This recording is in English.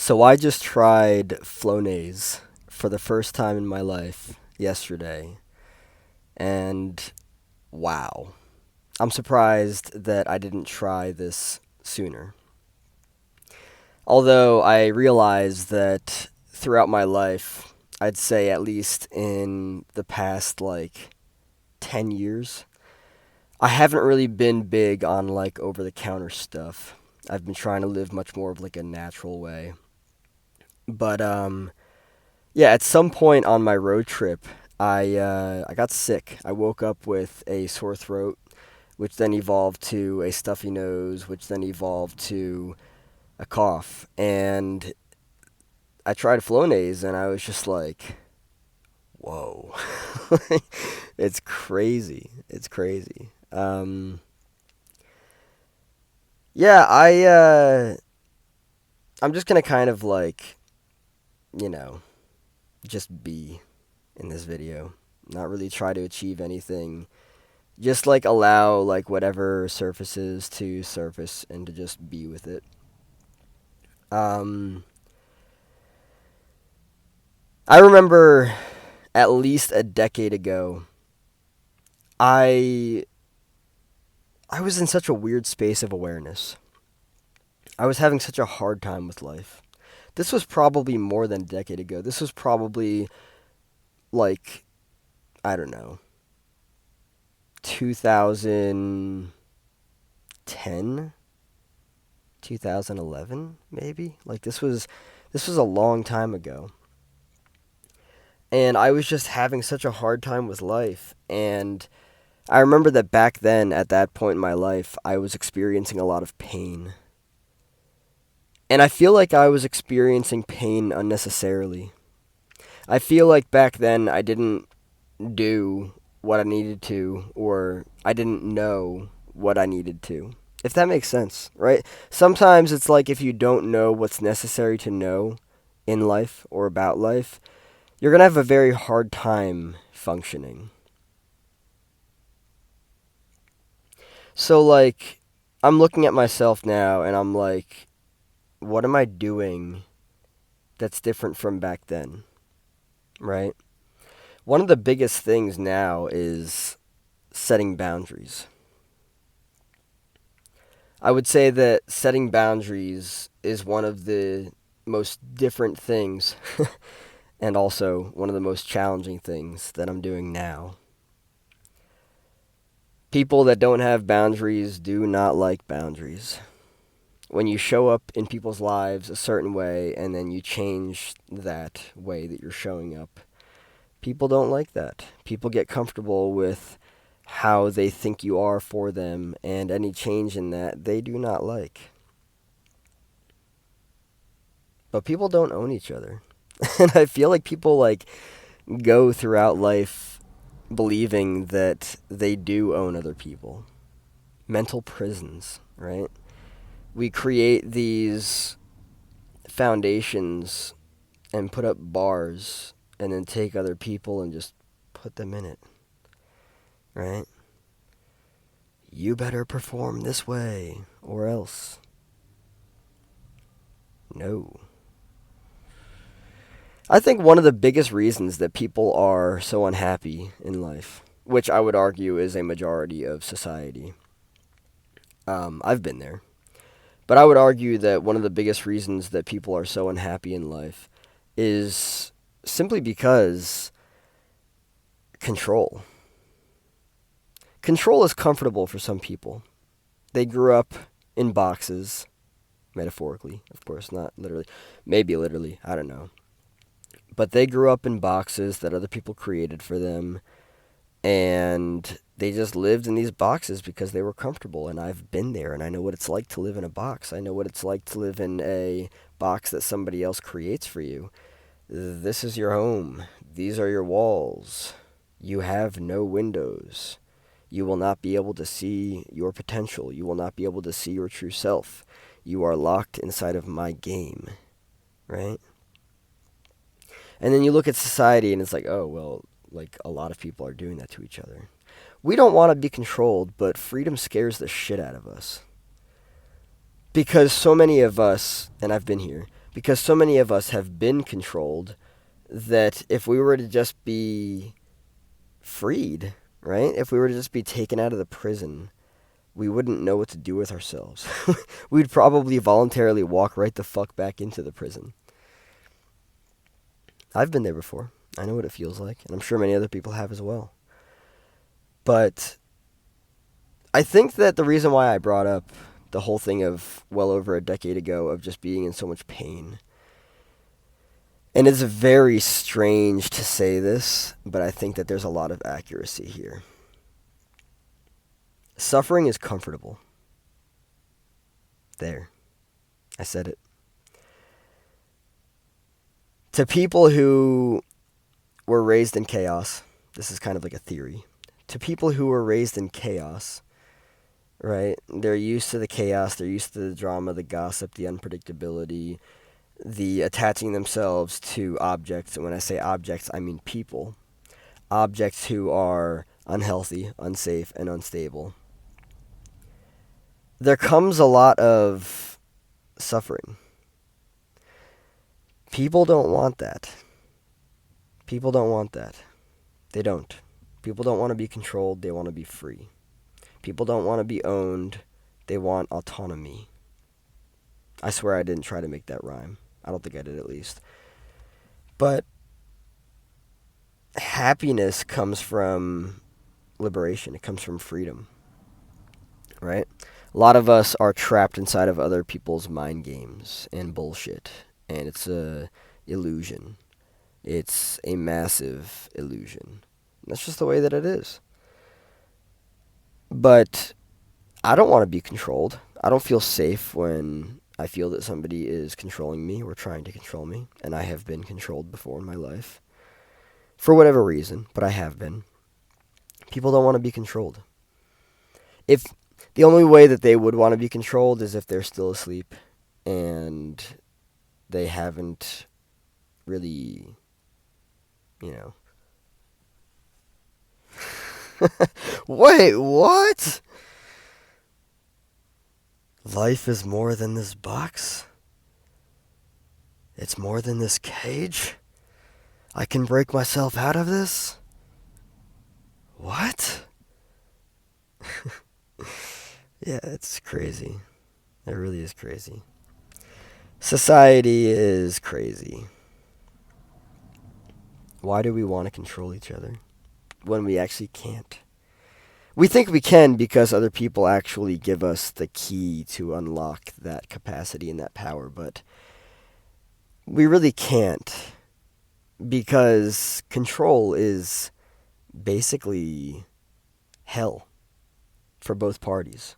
So I just tried Flonase for the first time in my life yesterday, and wow. I'm surprised that I didn't try this sooner. Although I realize that throughout my life, I'd say at least in the past 10 years, I haven't really been big on over the counter stuff. I've been trying to live much more of a natural way. But yeah, at some point on my road trip, I got sick. I woke up with a sore throat, which then evolved to a stuffy nose, which then evolved to a cough. And I tried Flonase, and I was just like, "Whoa, it's crazy! It's crazy." Yeah, I'm just gonna kind of you know, just be in this video, not really try to achieve anything. Just allow whatever surfaces to surface and to just be with it. Um, I remember at least a decade ago, I I was in such a weird space of awareness. I was having such a hard time with life. This was probably more than a decade ago. This was probably like I don't know, 2010, 2011 maybe. This was a long time ago. And I was just having such a hard time with life. And I remember that back then, at that point in my life, I was experiencing a lot of pain. And I feel like I was experiencing pain unnecessarily. I feel like back then I didn't do what I needed to, or I didn't know what I needed to. If that makes sense, right? Sometimes it's like if you don't know what's necessary to know in life or about life, you're going to have a very hard time functioning. So, I'm looking at myself now and I'm like, what am I doing that's different from back then, right? One of the biggest things now is setting boundaries. I would say that setting boundaries is one of the most different things and also one of the most challenging things that I'm doing now. People that don't have boundaries do not like boundaries. When you show up in people's lives a certain way and then you change that way that you're showing up, people don't like that. People get comfortable with how they think you are for them, and any change in that they do not like. But people don't own each other. And I feel like people go throughout life believing that they do own other people. Mental prisons, right? We create these foundations and put up bars and then take other people and just put them in it, right? You better perform this way or else. No. I think one of the biggest reasons that people are so unhappy in life, which I would argue is a majority of society, I've been there, but I would argue that one of the biggest reasons that people are so unhappy in life is simply because control. Control is comfortable for some people. They grew up in boxes, metaphorically, of course, not literally. Maybe literally, I don't know. But they grew up in boxes that other people created for them, and they just lived in these boxes because they were comfortable. And I've been there, and I know what it's like to live in a box. I know what it's like to live in a box that somebody else creates for you. This is your home. These are your walls. You have no windows. You will not be able to see your potential. You will not be able to see your true self. You are locked inside of my game, right? And then you look at society and it's like, oh, well, a lot of people are doing that to each other. We don't want to be controlled, but freedom scares the shit out of us. Because so many of us, and I've been here, because so many of us have been controlled that if we were to just be freed, right? If we were to just be taken out of the prison, we wouldn't know what to do with ourselves. We'd probably voluntarily walk right the fuck back into the prison. I've been there before. I know what it feels like, and I'm sure many other people have as well. But I think that the reason why I brought up the whole thing of well over a decade ago of just being in so much pain, and it's very strange to say this, but I think that there's a lot of accuracy here. Suffering is comfortable. There. I said it. To people who were raised in chaos, this is kind of like a theory. To people who were raised in chaos, right? They're used to the chaos, they're used to the drama, the gossip, the unpredictability, the attaching themselves to objects. And when I say objects, I mean people. Objects who are unhealthy, unsafe, and unstable. There comes a lot of suffering. People don't want that. People don't want that. They don't. People don't want to be controlled, they want to be free. People don't want to be owned, they want autonomy. I swear I didn't try to make that rhyme. I don't think I did, at least. But happiness comes from liberation. It comes from freedom. Right? A lot of us are trapped inside of other people's mind games and bullshit. And it's a illusion. It's a massive illusion. That's just the way that it is. But I don't want to be controlled. I don't feel safe when I feel that somebody is controlling me or trying to control me. And I have been controlled before in my life. For whatever reason, but I have been. People don't want to be controlled. If the only way that they would want to be controlled is if they're still asleep and they haven't really, Wait, what? Life is more than this box? It's more than this cage? I can break myself out of this? What? Yeah, it's crazy. It really is crazy. Society is crazy. Why do we want to control each other when we actually can't? We think we can because other people actually give us the key to unlock that capacity and that power, but we really can't, because control is basically hell for both parties.